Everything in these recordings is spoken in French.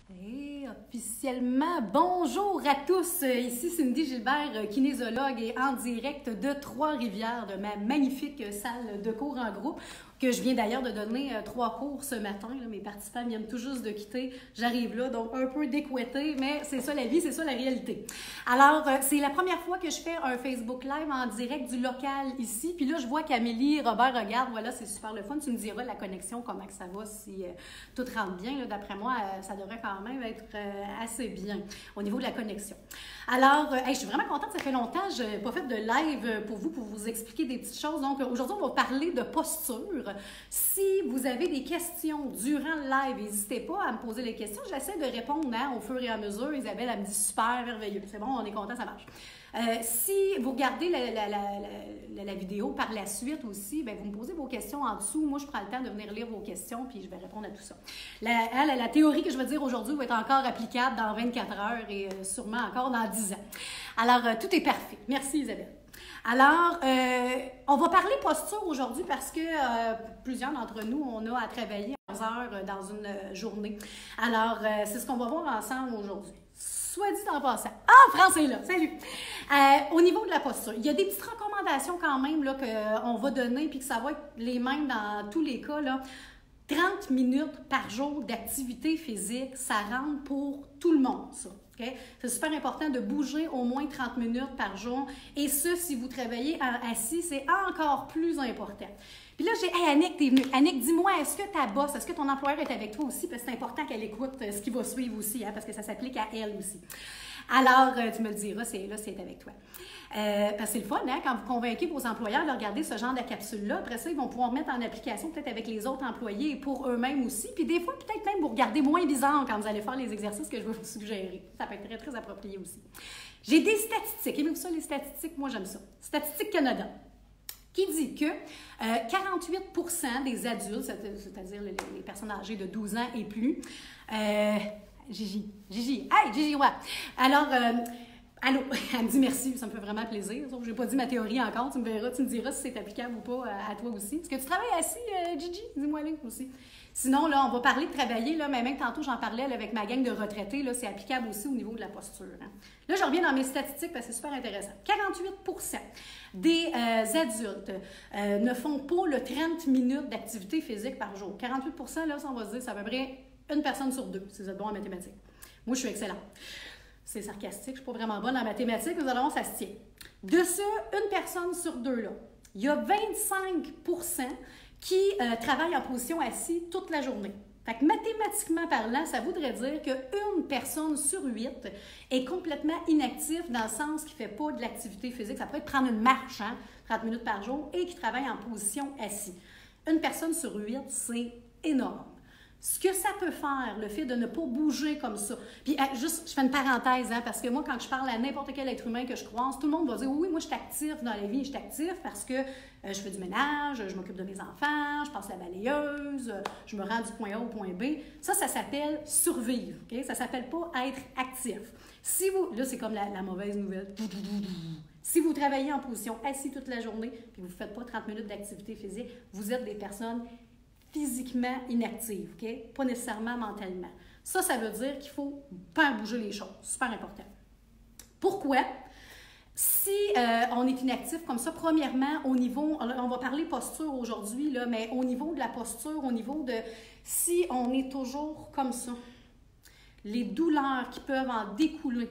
Et officiellement, bonjour à tous! Ici Cindy Gilbert, kinésiologue et en direct de Trois-Rivières, de ma magnifique salle de cours en groupe, que je viens d'ailleurs de donner 3 cours ce matin. Là, mes participants viennent tout juste de quitter. J'arrive là, donc un peu découettée, mais c'est ça la vie, c'est ça la réalité. Alors, c'est la première fois que je fais un Facebook Live en direct du local ici. Puis là, je vois qu'Amélie Robert regarde. Voilà, c'est super le fun. Tu me diras la connexion, comment que ça va, si tout rentre bien. D'après moi, ça devrait quand même être assez bien au niveau de la connexion. Alors, je suis vraiment contente. Ça fait longtemps que je n'ai pas fait de live pour vous expliquer des petites choses. Donc, aujourd'hui, on va parler de posture. Si vous avez des questions durant le live, n'hésitez pas à me poser les questions. J'essaie de répondre au fur et à mesure. Isabelle, elle me dit super, merveilleux. C'est bon, on est content, ça marche. Si vous regardez la vidéo par la suite aussi, bien, vous me posez vos questions en dessous. Moi, je prends le temps de venir lire vos questions puis je vais répondre à tout ça. La théorie que je vais dire aujourd'hui va être encore applicable dans 24 heures et sûrement encore dans 10 ans. Alors, tout est parfait. Merci Isabelle. Alors, on va parler posture aujourd'hui parce que plusieurs d'entre nous, on a à travailler 11 heures dans une journée. Alors, c'est ce qu'on va voir ensemble aujourd'hui. Soit dit en passant. Ah, France est là, salut! Au niveau de la posture, il y a des petites recommandations quand même qu'on va donner puis que ça va être les mêmes dans tous les cas. Là. 30 minutes par jour d'activité physique, ça rentre pour tout le monde, ça. Okay? C'est super important de bouger au moins 30 minutes par jour. Et ça, si vous travaillez assis, c'est encore plus important. Puis là, j'ai hey, Annick, t'es venue. Annick, dis-moi, est-ce que ta boss, est-ce que ton employeur est avec toi aussi? Parce que c'est important qu'elle écoute ce qui va suivre aussi, hein, parce que ça s'applique à elle aussi. Alors, tu me le diras, c'est avec toi. Parce que c'est le fun, hein, quand vous convainquez vos employeurs de regarder ce genre de capsule-là, après ça, ils vont pouvoir mettre en application peut-être avec les autres employés et pour eux-mêmes aussi. Puis des fois, peut-être même vous regardez moins bizarre quand vous allez faire les exercices que je vais vous suggérer. Ça peut être très, très approprié aussi. J'ai des statistiques. Aimez-vous ça, les statistiques? Moi, j'aime ça. Statistique Canada, qui dit que 48% des adultes, c'est-à-dire les personnes âgées de 12 ans et plus, Gigi, hey, Gigi, ouais. Alors, allô, elle me dit merci, ça me fait vraiment plaisir. Je n'ai pas dit ma théorie encore, tu me diras si c'est applicable ou pas à toi aussi. Est-ce que tu travailles assis, Gigi? Dis-moi là aussi. Sinon, là, on va parler de travailler, là, mais même tantôt, j'en parlais là, avec ma gang de retraités, là, c'est applicable aussi au niveau de la posture. Hein. Là, je reviens dans mes statistiques parce que c'est super intéressant. 48% des adultes ne font pas le 30 minutes d'activité physique par jour. 48%, là, ça, on va se dire, c'est à peu près une personne sur 2, si vous êtes bon en mathématiques. Moi, je suis excellente. C'est sarcastique, je ne suis pas vraiment bonne en mathématiques, mais alors ça se tient. De ça, une personne sur 2, là, il y a 25% qui travaillent en position assise toute la journée. Fait que mathématiquement parlant, ça voudrait dire qu'une personne sur 8 est complètement inactive dans le sens qu'il ne fait pas de l'activité physique. Ça peut être prendre une marche, hein, 30 minutes par jour, et qui travaille en position assise. Une personne sur 8, c'est énorme. Ce que ça peut faire, le fait de ne pas bouger comme ça. Puis, juste, je fais une parenthèse, hein, parce que moi, quand je parle à n'importe quel être humain que je croise, tout le monde va dire, oui, moi, je suis actif dans la vie, je suis actif parce que je fais du ménage, je m'occupe de mes enfants, je passe la balayeuse, je me rends du point A au point B. Ça s'appelle survivre, OK? Ça ne s'appelle pas être actif. Si vous, là, c'est comme la mauvaise nouvelle. Si vous travaillez en position assise toute la journée et que vous ne faites pas 30 minutes d'activité physique, vous êtes des personnes physiquement inactive, OK? Pas nécessairement mentalement. Ça veut dire qu'il faut faire bouger les choses. Super important. Pourquoi? Si on est inactif comme ça, premièrement, au niveau, on va parler posture aujourd'hui, là, mais au niveau de la posture, au niveau de si on est toujours comme ça, les douleurs qui peuvent en découler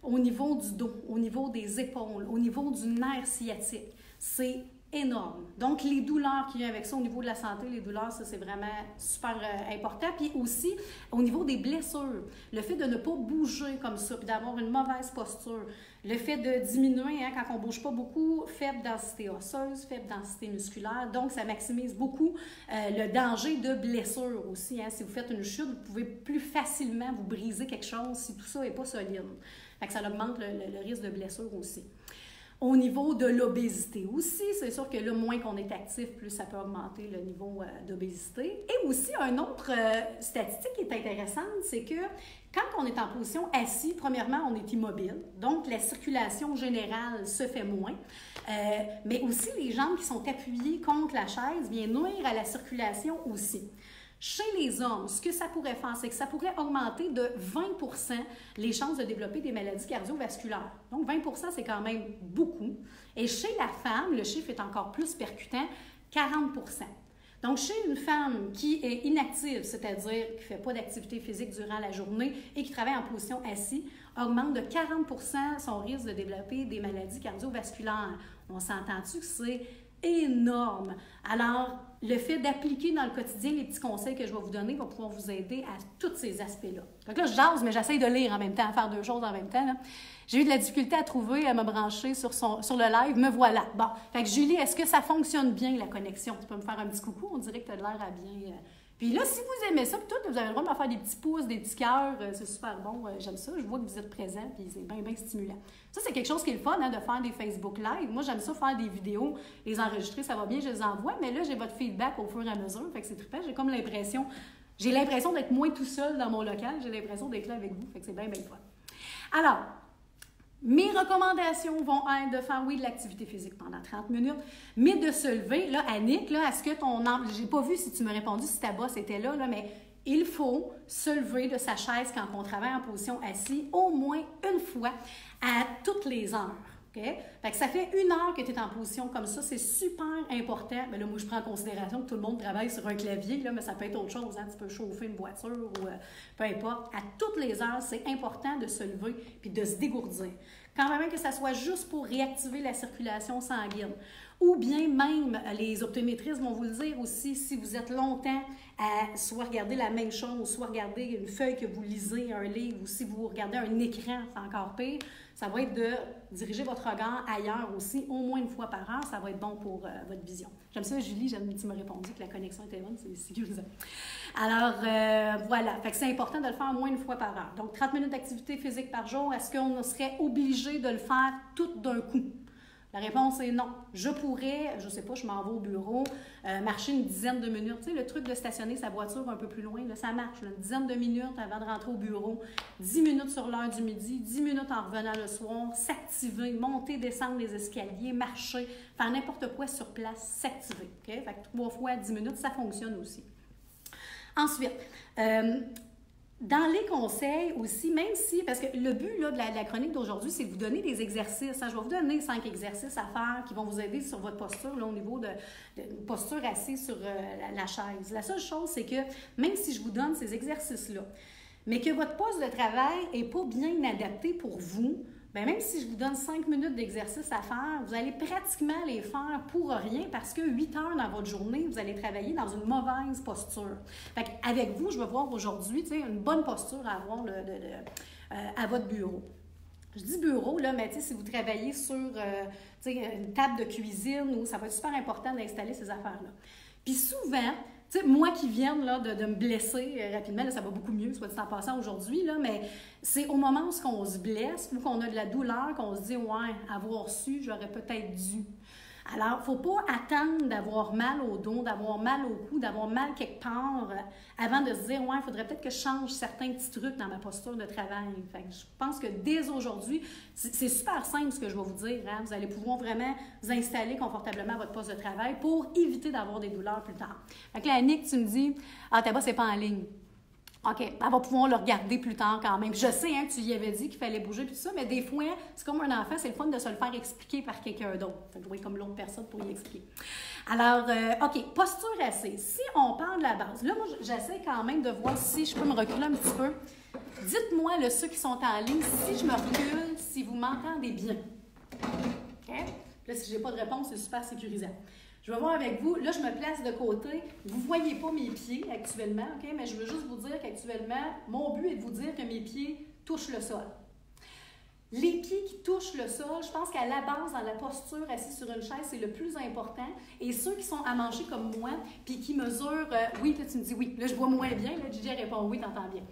au niveau du dos, au niveau des épaules, au niveau du nerf sciatique, c'est énorme. Donc, les douleurs qui viennent avec ça au niveau de la santé, les douleurs, ça, c'est vraiment super important. Puis aussi, au niveau des blessures, le fait de ne pas bouger comme ça, puis d'avoir une mauvaise posture, le fait de diminuer, hein, quand on ne bouge pas beaucoup, faible densité osseuse, faible densité musculaire, donc ça maximise beaucoup le danger de blessure aussi. Hein. Si vous faites une chute, vous pouvez plus facilement vous briser quelque chose si tout ça n'est pas solide. Fait que ça augmente le risque de blessure aussi. Au niveau de l'obésité aussi, c'est sûr que là, moins qu'on est actif, plus ça peut augmenter le niveau d'obésité. Et aussi, une autre statistique qui est intéressante, c'est que quand on est en position assise, premièrement, on est immobile. Donc, la circulation générale se fait moins. Mais aussi, les jambes qui sont appuyées contre la chaise viennent nuire à la circulation aussi. Chez les hommes, ce que ça pourrait faire, c'est que ça pourrait augmenter de 20% les chances de développer des maladies cardiovasculaires. Donc, 20%, c'est quand même beaucoup. Et chez la femme, le chiffre est encore plus percutant, 40%. Donc, chez une femme qui est inactive, c'est-à-dire qui ne fait pas d'activité physique durant la journée et qui travaille en position assise, augmente de 40% son risque de développer des maladies cardiovasculaires. On s'entend-tu que c'est énorme? Alors, le fait d'appliquer dans le quotidien les petits conseils que je vais vous donner va pouvoir vous aider à tous ces aspects-là. Donc là, je jase, mais j'essaie de lire en même temps, faire deux choses en même temps. J'ai eu de la difficulté à trouver, à me brancher sur le live. Me voilà. Bon, fait que Julie, est-ce que ça fonctionne bien, la connexion? Tu peux me faire un petit coucou? On dirait que tu as l'air à bien... Puis là, si vous aimez ça, tout, vous avez le droit de me faire des petits pouces, des petits cœurs. C'est super bon. J'aime ça. Je vois que vous êtes présents, puis c'est bien, bien stimulant. Ça, c'est quelque chose qui est le fun, de faire des Facebook Live. Moi, j'aime ça faire des vidéos, les enregistrer, ça va bien, je les envoie. Mais là, j'ai votre feedback au fur et à mesure. Fait que c'est trippant. J'ai l'impression d'être moins tout seul dans mon local. J'ai l'impression d'être là avec vous. Fait que c'est bien, bien fun. Alors, mes recommandations vont être de faire, oui, de l'activité physique pendant 30 minutes, mais de se lever. Là, Annick, là, est-ce que j'ai pas vu si tu m'as répondu si ta bosse était là, mais il faut se lever de sa chaise quand on travaille en position assise au moins une fois à toutes les heures. Okay? Fait que ça fait 1 heure que tu es en position comme ça, c'est super important. Mais là, moi, je prends en considération que tout le monde travaille sur un clavier, là, mais ça peut être autre chose. Hein? Tu peux chauffer une voiture ou peu importe. À toutes les heures, c'est important de se lever puis de se dégourdir. Quand même que ça soit juste pour réactiver la circulation sanguine. Ou bien même, les optométristes vont vous le dire aussi, si vous êtes longtemps à soit regarder la même chose, soit regarder une feuille que vous lisez, un livre, ou si vous regardez un écran, c'est encore pire, ça va être de diriger votre regard ailleurs aussi, au moins une fois par heure, ça va être bon pour votre vision. J'aime ça, Julie, tu m'as répondu que la connexion était bonne, c'est sécurisant. Alors, voilà, fait que c'est important de le faire au moins une fois par heure. Donc, 30 minutes d'activité physique par jour, est-ce qu'on serait obligé de le faire tout d'un coup? La réponse est non. Je pourrais, je ne sais pas, je m'en vais au bureau, marcher une dizaine de minutes. Tu sais, le truc de stationner sa voiture un peu plus loin, là, ça marche. Là, une dizaine de minutes avant de rentrer au bureau, 10 minutes sur l'heure du midi, 10 minutes en revenant le soir, s'activer, monter, descendre les escaliers, marcher, faire n'importe quoi sur place, s'activer. Okay? Fait que 3 fois 10 minutes, ça fonctionne aussi. Ensuite, dans les conseils aussi, même si, parce que le but là, de la chronique d'aujourd'hui, c'est de vous donner des exercices. Hein. Je vais vous donner 5 exercices à faire qui vont vous aider sur votre posture, là, au niveau de posture assise sur la chaise. La seule chose, c'est que même si je vous donne ces exercices-là, mais que votre poste de travail n'est pas bien adapté pour vous, bien, même si je vous donne 5 minutes d'exercice à faire, vous allez pratiquement les faire pour rien parce que 8 heures dans votre journée, vous allez travailler dans une mauvaise posture. Fait qu'avec vous, je vais voir aujourd'hui une bonne posture à avoir à votre bureau. Je dis bureau, là, mais si vous travaillez sur une table de cuisine, ça va être super important d'installer ces affaires-là. Puis souvent, moi qui viens là, de me blesser rapidement, là, ça va beaucoup mieux, soit dit en passant aujourd'hui, là, mais c'est au moment où on se blesse ou qu'on a de la douleur qu'on se dit « ouais, avoir su, j'aurais peut-être dû ». Alors, il ne faut pas attendre d'avoir mal au dos, d'avoir mal au cou, d'avoir mal quelque part avant de se dire « ouais, il faudrait peut-être que je change certains petits trucs dans ma posture de travail ». Fait que je pense que dès aujourd'hui, c'est super simple ce que je vais vous dire. Hein? Vous allez pouvoir vraiment vous installer confortablement à votre poste de travail pour éviter d'avoir des douleurs plus tard. Fait que là, Annick, tu me dis « ah, ta bosse n'est pas en ligne ». OK, elle va pouvoir le regarder plus tard quand même. Je sais, hein, tu y avais dit qu'il fallait bouger tout ça, mais des fois, c'est comme un enfant, c'est le fun de se le faire expliquer par quelqu'un d'autre. Fait que, oui, comme l'autre personne pour y expliquer. Alors, OK, posture assise. Si on parle de la base, là, moi, j'essaie quand même de voir si je peux me reculer un petit peu. Dites-moi, là, ceux qui sont en ligne, si je me recule, si vous m'entendez bien. OK? Là, si je n'ai pas de réponse, c'est super sécurisant. Je vais voir avec vous. Là, je me place de côté. Vous ne voyez pas mes pieds actuellement, OK? Mais je veux juste vous dire qu'actuellement, mon but est de vous dire que mes pieds touchent le sol. Les pieds qui touchent le sol, je pense qu'à la base, dans la posture assise sur une chaise, c'est le plus important. Et ceux qui sont amanchés comme moi, puis qui mesurent... oui, là, tu me dis oui. Là, je vois moins bien. Là, Gigi répond oui, t'entends bien.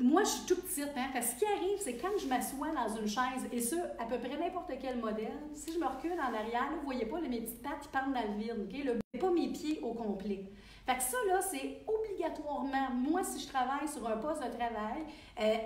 Moi, je suis toute petite, hein, parce que ce qui arrive, c'est quand je m'assois dans une chaise, et ça, à peu près n'importe quel modèle, si je me recule en arrière, là, vous ne voyez pas, là, mes petites pattes qui partent dans le vide, OK? Là, pas mes pieds au complet. Fait que ça, là, c'est obligatoirement, moi, si je travaille sur un poste de travail,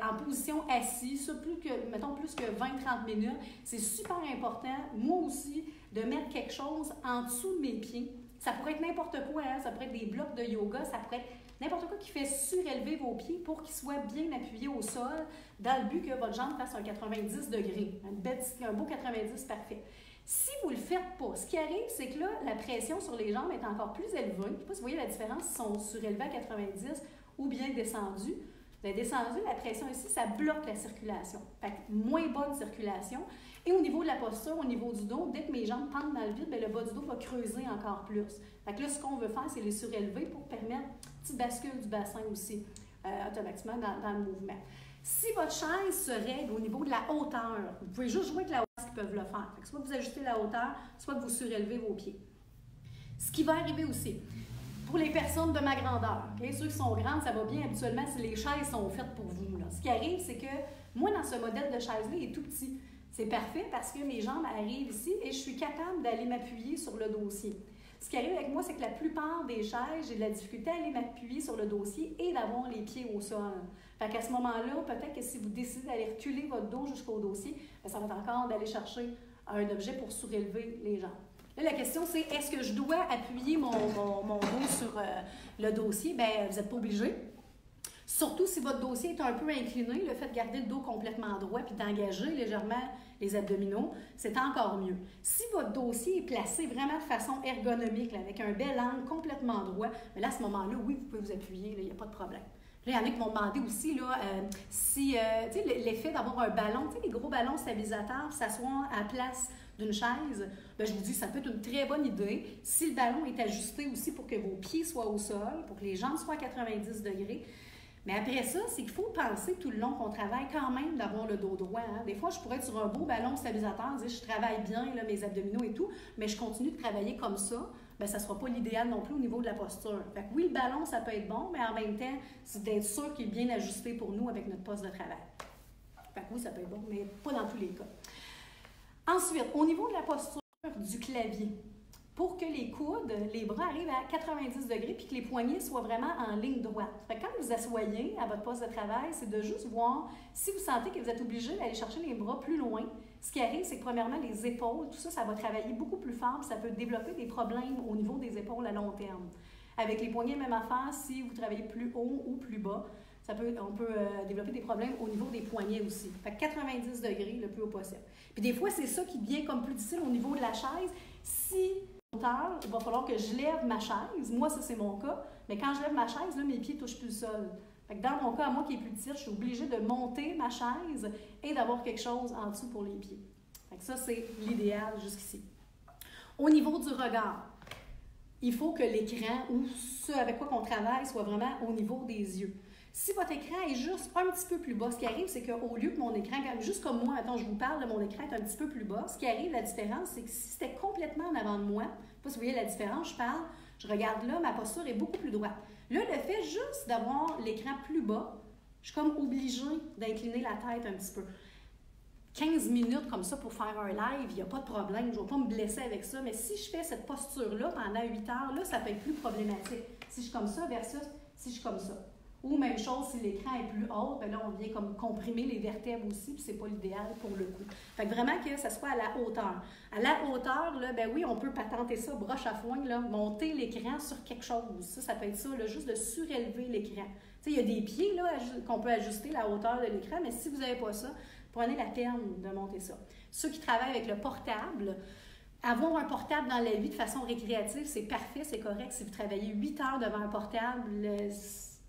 en position assise, ça, plus que 20-30 minutes, c'est super important, moi aussi, de mettre quelque chose en dessous de mes pieds Ça pourrait être n'importe quoi, hein? Ça pourrait être des blocs de yoga, ça pourrait être n'importe quoi qui fait surélever vos pieds pour qu'ils soient bien appuyés au sol dans le but que votre jambe fasse un 90 degrés. Un beau 90 parfait. Si vous ne le faites pas, ce qui arrive, c'est que là, la pression sur les jambes est encore plus élevée. Je ne sais pas si vous voyez la différence, si sont surélevés à 90 ou bien descendus. Bien descendu, la pression ici, ça bloque la circulation. Fait que moins bonne circulation. Et au niveau de la posture, au niveau du dos, dès que mes jambes pendent dans le vide, bien, le bas du dos va creuser encore plus. Fait que là, ce qu'on veut faire, c'est les surélever pour permettre une petite bascule du bassin aussi, automatiquement dans le mouvement. Si votre chaise se règle au niveau de la hauteur, vous pouvez juste jouer avec la hauteur qui peuvent le faire. Fait que soit vous ajustez la hauteur, soit que vous surélevez vos pieds. Ce qui va arriver aussi, pour les personnes de ma grandeur, okay? Ceux qui sont grandes, ça va bien habituellement si les chaises sont faites pour vous. Là. Ce qui arrive, c'est que moi, dans ce modèle de chaise-là, il est tout petit. C'est parfait parce que mes jambes arrivent ici et je suis capable d'aller m'appuyer sur le dossier. Ce qui arrive avec moi, c'est que la plupart des chaises, j'ai de la difficulté à aller m'appuyer sur le dossier et d'avoir les pieds au sol. Fait qu'à ce moment-là, peut-être que si vous décidez d'aller reculer votre dos jusqu'au dossier, bien, ça va être encore d'aller chercher un objet pour surélever les jambes. Là, la question, c'est est-ce que je dois appuyer mon dos sur le dossier? Bien, vous n'êtes pas obligé. Surtout si votre dossier est un peu incliné, le fait de garder le dos complètement droit puis d'engager légèrement les abdominaux, c'est encore mieux. Si votre dossier est placé vraiment de façon ergonomique, là, avec un bel angle complètement droit, mais là, à ce moment-là, oui, vous pouvez vous appuyer, il n'y a pas de problème. Là, il y en a qui m'ont demandé aussi là, si, tu sais, l'effet d'avoir un ballon, tu sais, les gros ballons stabilisateurs, s'asseoir à la place d'une chaise, bien, je vous dis, ça peut être une très bonne idée. Si le ballon est ajusté aussi pour que vos pieds soient au sol, pour que les jambes soient à 90 degrés, mais après ça, c'est qu'il faut penser tout le long qu'on travaille quand même d'avoir le dos droit. Hein. Des fois, je pourrais être sur un beau ballon stabilisateur, dire je travaille bien, là, mes abdominaux et tout, mais je continue de travailler comme ça, bien, ça ne sera pas l'idéal non plus au niveau de la posture. Fait que oui, le ballon, ça peut être bon, mais en même temps, c'est d'être sûr qu'il est bien ajusté pour nous avec notre poste de travail. Fait que oui, ça peut être bon, mais pas dans tous les cas. Ensuite, au niveau de la posture du clavier, pour que les coudes, les bras arrivent à 90 degrés puis que les poignets soient vraiment en ligne droite. Fait que quand vous asseyez à votre poste de travail, c'est de juste voir si vous sentez que vous êtes obligé d'aller chercher les bras plus loin. Ce qui arrive, c'est que premièrement, les épaules, tout ça, ça va travailler beaucoup plus fort puis ça peut développer des problèmes au niveau des épaules à long terme. Avec les poignets, même affaire, si vous travaillez plus haut ou plus bas, on peut développer des problèmes au niveau des poignets aussi. Fait que 90 degrés le plus haut possible. Puis des fois, c'est ça qui devient comme plus difficile au niveau de la chaise. Si il va falloir que je lève ma chaise. Moi, ça, c'est mon cas. Mais quand je lève ma chaise, là, mes pieds ne touchent plus le sol. Fait que dans mon cas, à moi qui est plus petite, je suis obligée de monter ma chaise et d'avoir quelque chose en dessous pour les pieds. Fait que ça, c'est l'idéal jusqu'ici. Au niveau du regard, il faut que l'écran ou ce avec quoi on travaille soit vraiment au niveau des yeux. Si votre écran est juste un petit peu plus bas, ce qui arrive, c'est qu'au lieu que mon écran, juste comme moi, attends, je vous parle de mon écran est un petit peu plus bas, ce qui arrive, la différence, c'est que si c'était complètement en avant de moi, je ne sais pas si vous voyez la différence, je regarde là, ma posture est beaucoup plus droite. Là, le fait juste d'avoir l'écran plus bas, je suis comme obligée d'incliner la tête un petit peu. 15 minutes comme ça pour faire un live, il n'y a pas de problème, je ne vais pas me blesser avec ça, mais si je fais cette posture-là pendant 8 heures, là, ça peut être plus problématique. Si je suis comme ça versus si je suis comme ça. Ou même chose, si l'écran est plus haut, bien là, on vient comme comprimer les vertèbres aussi, puis c'est pas l'idéal pour le coup. Fait que vraiment que ça soit à la hauteur. À la hauteur, là, ben oui, on peut patenter ça, broche à foin, là, monter l'écran sur quelque chose. Ça peut être ça, là, juste de surélever l'écran. Tu sais, il y a des pieds là, qu'on peut ajuster la hauteur de l'écran, mais si vous n'avez pas ça, prenez la peine de monter ça. Ceux qui travaillent avec le portable, avoir un portable dans la vie de façon récréative, c'est parfait, c'est correct. Si vous travaillez 8 heures devant un portable,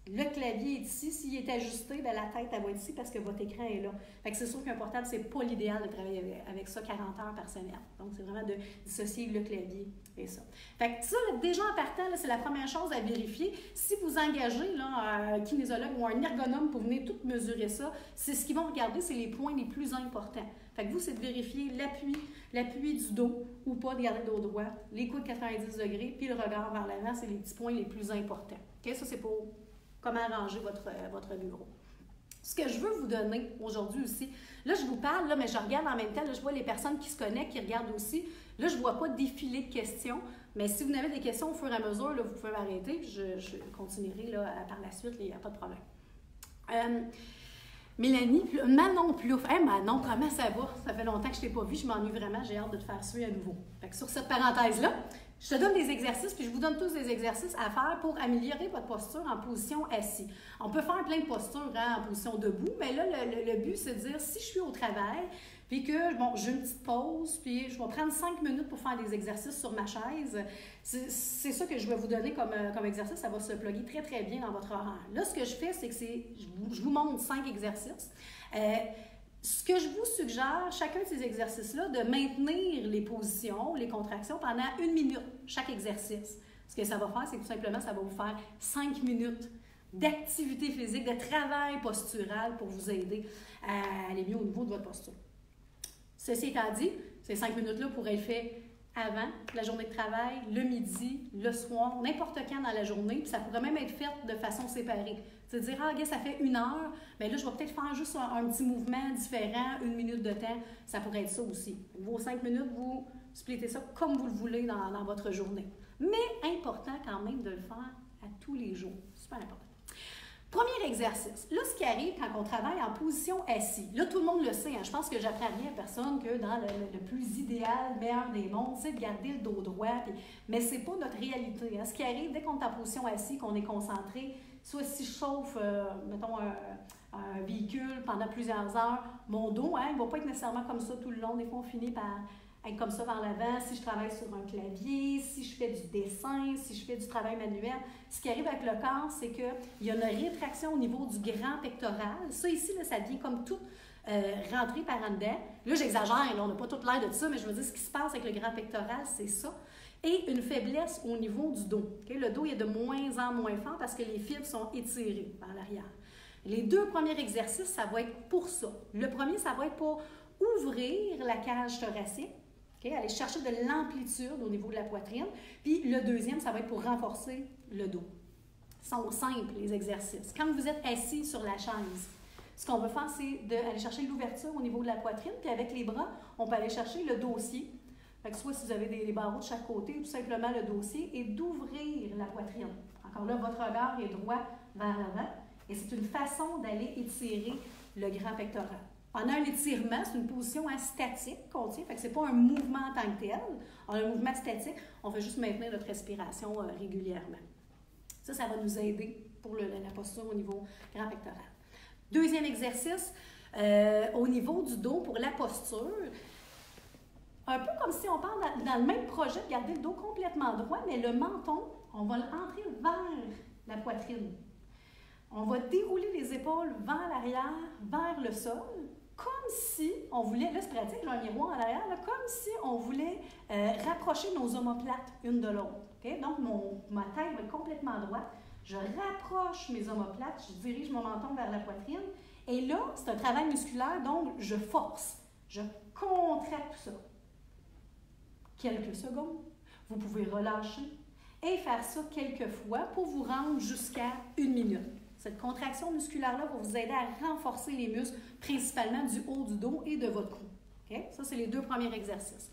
le clavier est ici. S'il est ajusté, bien, la tête elle va être ici parce que votre écran est là. Fait que c'est sûr qu'un portable, c'est pas l'idéal de travailler avec ça 40 heures par semaine. Donc, c'est vraiment de dissocier le clavier et ça. Fait que ça, déjà en partant, là, c'est la première chose à vérifier. Si vous engagez là, un kinésologue ou un ergonome pour venir tout mesurer ça, c'est ce qu'ils vont regarder, c'est les points les plus importants. Fait que vous, c'est de vérifier l'appui du dos ou pas, de garder le dos droit, les coudes 90 degrés, puis le regard vers l'avant, c'est les petits points les plus importants. Okay? Ça, c'est pour comment arranger votre bureau. Ce que je veux vous donner aujourd'hui aussi, là, je vous parle, là, mais je regarde en même temps, là, je vois les personnes qui se connectent, qui regardent aussi. Là, je ne vois pas défiler de questions, mais si vous avez des questions au fur et à mesure, là, vous pouvez m'arrêter, puis je continuerai là, par la suite, il n'y a pas de problème. Mélanie, Manon Plouf. Hey, Manon, comment ça va? Ça fait longtemps que je ne t'ai pas vue, je m'ennuie vraiment, j'ai hâte de te faire suivre à nouveau. Fait que sur cette parenthèse-là, Je te donne des exercices, puis je vous donne tous des exercices à faire pour améliorer votre posture en position assis. On peut faire plein de postures en position debout, mais là, le but, c'est de dire, si je suis au travail, puis que, bon, j'ai une petite pause, puis je vais prendre 5 minutes pour faire des exercices sur ma chaise, c'est ça que je vais vous donner comme exercice, ça va se plugger très, très bien dans votre horaire. Là, ce que je fais, c'est que je vous montre 5 exercices. Ce que je vous suggère, chacun de ces exercices-là, de maintenir les positions, les contractions pendant 1 minute, chaque exercice. Ce que ça va faire, c'est que tout simplement, ça va vous faire 5 minutes d'activité physique, de travail postural pour vous aider à aller mieux au niveau de votre posture. Ceci étant dit, ces 5 minutes-là pourraient être faites avant la journée de travail, le midi, le soir, n'importe quand dans la journée, puis ça pourrait même être fait de façon séparée. C'est dire, ah, ça fait 1 heure, mais là, je vais peut-être faire juste un petit mouvement différent, 1 minute de temps, ça pourrait être ça aussi. Vos 5 minutes, vous splittez ça comme vous le voulez dans votre journée. Mais important quand même de le faire à tous les jours, super important. Premier exercice. Là, ce qui arrive quand on travaille en position assis, là, tout le monde le sait, hein, je pense que j'apprends rien à personne que dans le plus idéal, meilleur des mondes, c'est de garder le dos droit, mais ce n'est pas notre réalité. Hein. Ce qui arrive, dès qu'on est en position assis, qu'on est concentré, soit si je chauffe, mettons, un véhicule pendant plusieurs heures, mon dos, hein, il ne va pas être nécessairement comme ça tout le long. Des fois, on finit par être comme ça vers l'avant. Si je travaille sur un clavier, si je fais du dessin, si je fais du travail manuel, ce qui arrive avec le corps, c'est qu'il y a une rétraction au niveau du grand pectoral. Ça ici, là, ça vient comme tout rentrer par en dedans. Là, j'exagère, on n'a pas toute l'air de ça, mais je veux dire, ce qui se passe avec le grand pectoral, c'est ça. Et une faiblesse au niveau du dos. Okay? Le dos est de moins en moins fort parce que les fibres sont étirées par l'arrière. Les 2 premiers exercices, ça va être pour ça. Le premier, ça va être pour ouvrir la cage thoracique. Okay? Aller chercher de l'amplitude au niveau de la poitrine. Puis le deuxième, ça va être pour renforcer le dos. Ils sont simples, les exercices. Quand vous êtes assis sur la chaise, ce qu'on va faire, c'est d'aller chercher l'ouverture au niveau de la poitrine. Puis avec les bras, on peut aller chercher le dossier. Fait que soit si vous avez des barreaux de chaque côté, tout simplement le dossier, et d'ouvrir la poitrine. Encore là, votre regard est droit vers l'avant. Et c'est une façon d'aller étirer le grand pectoral. On a un étirement, c'est une position statique qu'on tient, fait que ce n'est pas un mouvement en tant que tel. On a un mouvement statique, on fait juste maintenir notre respiration régulièrement. Ça va nous aider pour la posture au niveau grand pectoral. Deuxième exercice, au niveau du dos pour la posture. Un peu comme si on parle dans le même projet de garder le dos complètement droit, mais le menton, on va l'entrer vers la poitrine. On va dérouler les épaules vers l'arrière, vers le sol, comme si on voulait, là c'est pratique, j'ai un miroir en arrière, là, comme si on voulait rapprocher nos omoplates une de l'autre. Okay? Donc ma tête va être complètement droite, je rapproche mes omoplates, je dirige mon menton vers la poitrine, et là, c'est un travail musculaire, donc je force, je contracte ça. Quelques secondes, vous pouvez relâcher et faire ça quelques fois pour vous rendre jusqu'à 1 minute. Cette contraction musculaire-là va vous aider à renforcer les muscles, principalement du haut du dos et de votre cou. Okay? Ça, c'est les 2 premiers exercices.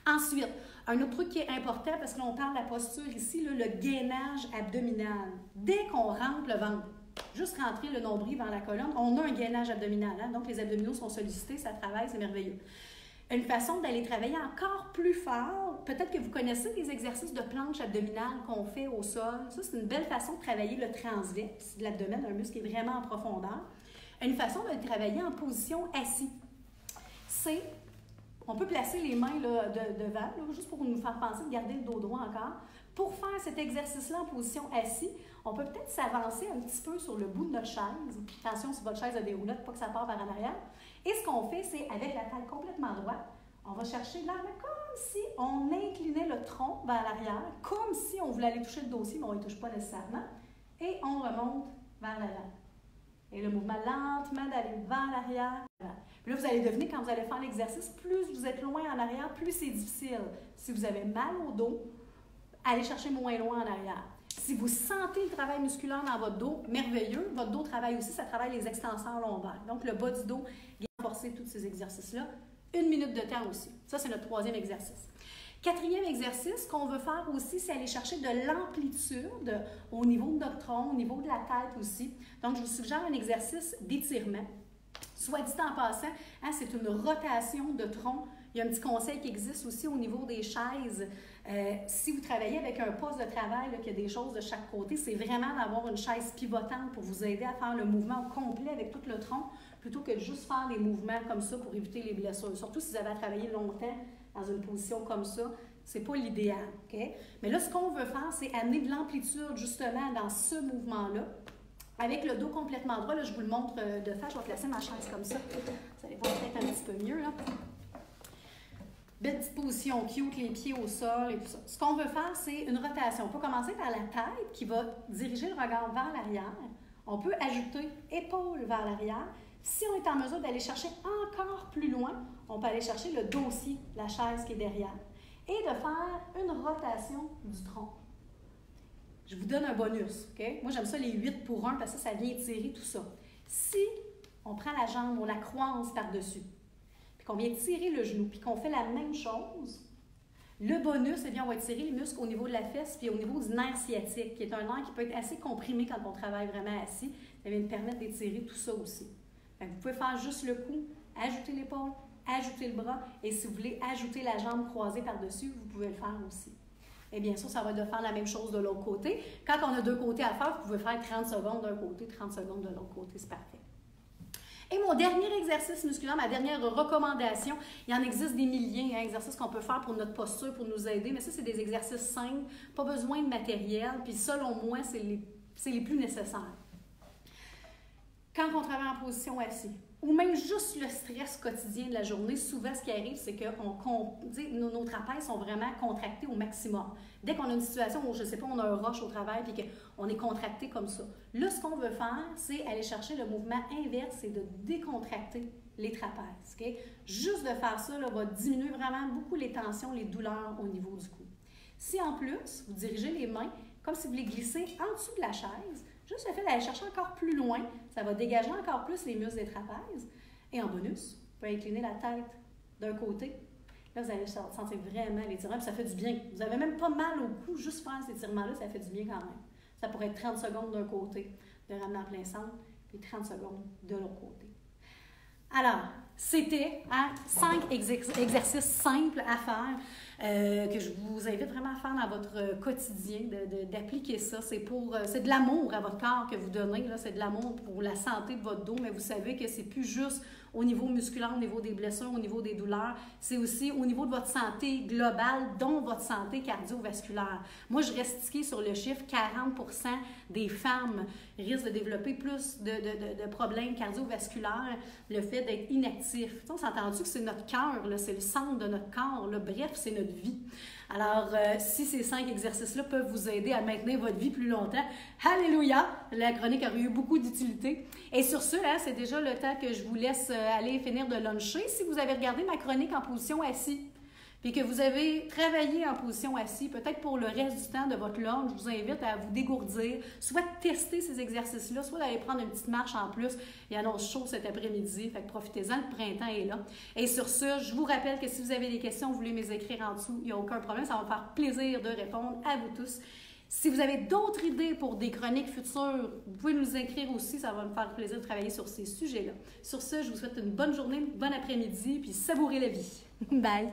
Ensuite, un autre truc qui est important, parce que l'on parle de la posture ici, là, le gainage abdominal. Dès qu'on rentre le ventre, juste rentrer le nombril vers la colonne, on a un gainage abdominal. Hein? Donc, les abdominaux sont sollicités, ça travaille, c'est merveilleux. Une façon d'aller travailler encore plus fort, peut-être que vous connaissez les exercices de planche abdominale qu'on fait au sol. Ça, c'est une belle façon de travailler le transverse de l'abdomen, un muscle qui est vraiment en profondeur. Une façon de le travailler en position assis, c'est, on peut placer les mains là, devant, là, juste pour nous faire penser de garder le dos droit encore. Pour faire cet exercice-là en position assis, on peut peut-être s'avancer un petit peu sur le bout de notre chaise. Attention, si votre chaise a des roulettes, pas que ça part vers en arrière. Et ce qu'on fait, c'est avec la tête complètement droite, on va chercher l'air comme si on inclinait le tronc vers l'arrière, comme si on voulait aller toucher le dossier, mais on ne touche pas nécessairement. Et on remonte vers l'avant. Et le mouvement lentement d'aller vers l'arrière. Puis là, vous allez deviner, quand vous allez faire l'exercice, plus vous êtes loin en arrière, plus c'est difficile. Si vous avez mal au dos, allez chercher moins loin en arrière. Si vous sentez le travail musculaire dans votre dos, merveilleux. Votre dos travaille aussi, ça travaille les extenseurs lombaires. Donc, le bas du dos, renforcer tous ces exercices-là. 1 minute de temps aussi. Ça, c'est notre 3e exercice. 4e exercice qu'on veut faire aussi, c'est aller chercher de l'amplitude au niveau de notre tronc, au niveau de la tête aussi. Donc, je vous suggère un exercice d'étirement. Soit dit en passant, hein, c'est une rotation de tronc Il y a un petit conseil qui existe aussi au niveau des chaises. Si vous travaillez avec un poste de travail, là, qui a des choses de chaque côté, c'est vraiment d'avoir une chaise pivotante pour vous aider à faire le mouvement complet avec tout le tronc, plutôt que de juste faire des mouvements comme ça pour éviter les blessures. Surtout si vous avez à travailler longtemps dans une position comme ça, c'est pas l'idéal. Okay? Mais là, ce qu'on veut faire, c'est amener de l'amplitude justement dans ce mouvement-là. Avec le dos complètement droit, là, je vous le montre de face, je vais placer ma chaise comme ça. Vous allez voir peut-être un petit peu mieux. Là. Belle petite position cute, les pieds au sol et tout ça. Ce qu'on veut faire, c'est une rotation. On peut commencer par la tête qui va diriger le regard vers l'arrière. On peut ajouter épaule vers l'arrière. Si on est en mesure d'aller chercher encore plus loin, on peut aller chercher le dossier, la chaise qui est derrière. Et de faire une rotation du tronc. Je vous donne un bonus. Okay? Moi, j'aime ça les 8 pour 1 parce que ça vient étirer tout ça. Si on prend la jambe, on la croise par-dessus, puis qu'on vient tirer le genou, puis qu'on fait la même chose, le bonus, eh bien, on va étirer les muscles au niveau de la fesse puis au niveau du nerf sciatique, qui est un nerf qui peut être assez comprimé quand on travaille vraiment assis. Ça vient nous permettre d'étirer tout ça aussi. Donc, vous pouvez faire juste le cou, ajouter l'épaule, ajouter le bras, et si vous voulez ajouter la jambe croisée par-dessus, vous pouvez le faire aussi. Et bien sûr, ça va être de faire la même chose de l'autre côté. Quand on a 2 côtés à faire, vous pouvez faire 30 secondes d'un côté, 30 secondes de l'autre côté, c'est parfait. Et mon dernier exercice musculaire, ma dernière recommandation, il y en existe des milliers d'exercices qu'on peut faire pour notre posture, pour nous aider, mais ça, c'est des exercices simples, pas besoin de matériel, puis selon moi, c'est les plus nécessaires. Quand on travaille en position assise, ou même juste le stress quotidien de la journée, souvent ce qui arrive, c'est que nos trapèzes sont vraiment contractés au maximum. Dès qu'on a une situation où, je ne sais pas, on a un rush au travail et qu'on est contracté comme ça. Là, ce qu'on veut faire, c'est aller chercher le mouvement inverse et de décontracter les trapèzes. Okay? Juste de faire ça là, va diminuer vraiment beaucoup les tensions, les douleurs au niveau du cou. Si en plus, vous dirigez les mains comme si vous les glissez en dessous de la chaise, juste le fait d'aller chercher encore plus loin, ça va dégager encore plus les muscles des trapèzes. Et en bonus, vous pouvez incliner la tête d'un côté. Là, vous allez sentir vraiment l'étirement, puis ça fait du bien. Vous n'avez même pas mal au cou, juste faire cet étirement-là, ça fait du bien quand même. Ça pourrait être 30 secondes d'un côté, de ramener en plein centre, puis 30 secondes de l'autre côté. Alors, c'était 5 exercices simples à faire que je vous invite vraiment à faire dans votre quotidien, d'appliquer ça. C'est de l'amour à votre corps que vous donnez, c'est de l'amour pour la santé de votre dos, mais vous savez que c'est plus juste au niveau musculaire, au niveau des blessures, au niveau des douleurs, c'est aussi au niveau de votre santé globale, dont votre santé cardiovasculaire. Moi, je reste stickée sur le chiffre, 40% des femmes risquent de développer plus de problèmes cardiovasculaires, le fait d'être inactif. On s'est entendu que c'est notre cœur, c'est le centre de notre corps, là, bref, c'est notre vie. Alors, si ces 5 exercices-là peuvent vous aider à maintenir votre vie plus longtemps, alléluia! La chronique aurait eu beaucoup d'utilité. Et sur ce, c'est déjà le temps que je vous laisse aller finir de luncher. Si vous avez regardé ma chronique en position assise, puis que vous avez travaillé en position assise, peut-être pour le reste du temps de votre lunch, je vous invite à vous dégourdir, soit tester ces exercices-là, soit d'aller prendre une petite marche en plus. Il annonce chaud cet après-midi, fait que profitez-en, le printemps est là. Et sur ce, je vous rappelle que si vous avez des questions, vous voulez me les écrire en dessous, il n'y a aucun problème, ça va me faire plaisir de répondre à vous tous. Si vous avez d'autres idées pour des chroniques futures, vous pouvez nous écrire aussi, ça va me faire plaisir de travailler sur ces sujets-là. Sur ce, je vous souhaite une bonne journée, une bonne après-midi, puis savourez la vie. Bye!